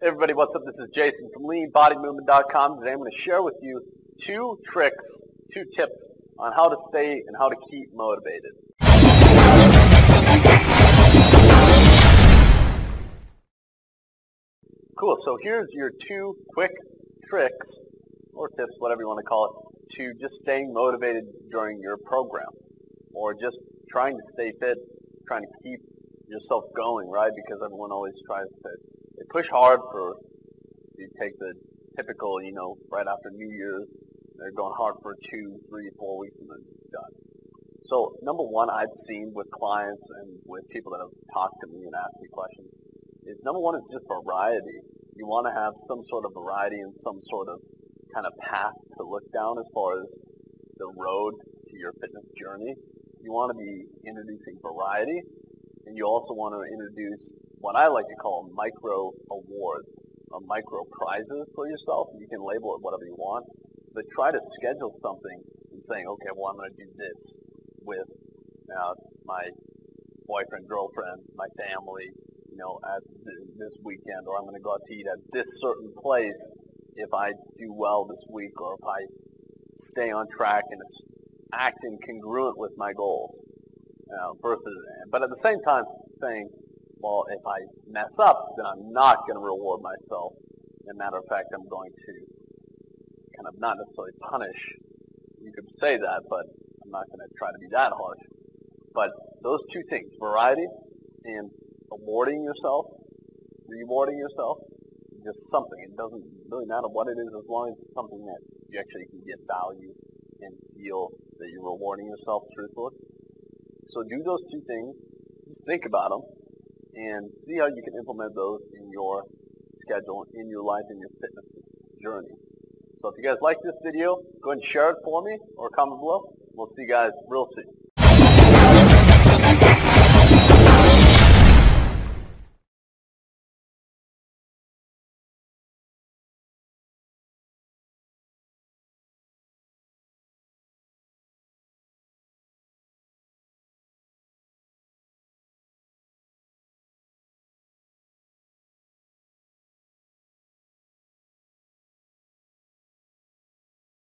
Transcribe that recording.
Hey everybody, what's up? This is Jason from LeanBodyMovement.com. Today I'm going to share with you two tips on how to stay and how to keep motivated. Cool, so here's your two quick tricks, or tips, whatever you want to call it, to just staying motivated during your program, or just trying to stay fit, trying to keep yourself going, right? Because everyone always tries to, they push hard for, you take the typical, right after New Year's, they're going hard for 2, 3, 4 weeks and then done. So number one I've seen with clients and with people that have talked to me and asked me questions is number one is just variety. You want to have some sort of variety and some sort of kind of path to look down as far as the road to your fitness journey. You want to be introducing variety, and you also want to introduce what I like to call micro awards, or micro prizes for yourself. You can label it whatever you want, but try to schedule something and saying, okay, well, I'm going to do this with my boyfriend, girlfriend, my family, at this weekend, or I'm going to go out to eat at this certain place if I do well this week, or if I stay on track and it's acting congruent with my goals. But at the same time saying, well, if I mess up, then I'm not going to reward myself. As a matter of fact, I'm going to kind of not necessarily punish. You could say that, but I'm not going to try to be that harsh. But those two things, variety and rewarding yourself, just something. It doesn't really matter what it is as long as it's something that you actually can get value and feel that you're rewarding yourself truthfully. So do those two things, just think about them, and see how you can implement those in your schedule, in your life, in your fitness journey. So if you guys like this video, go ahead and share it for me or comment below. We'll see you guys real soon.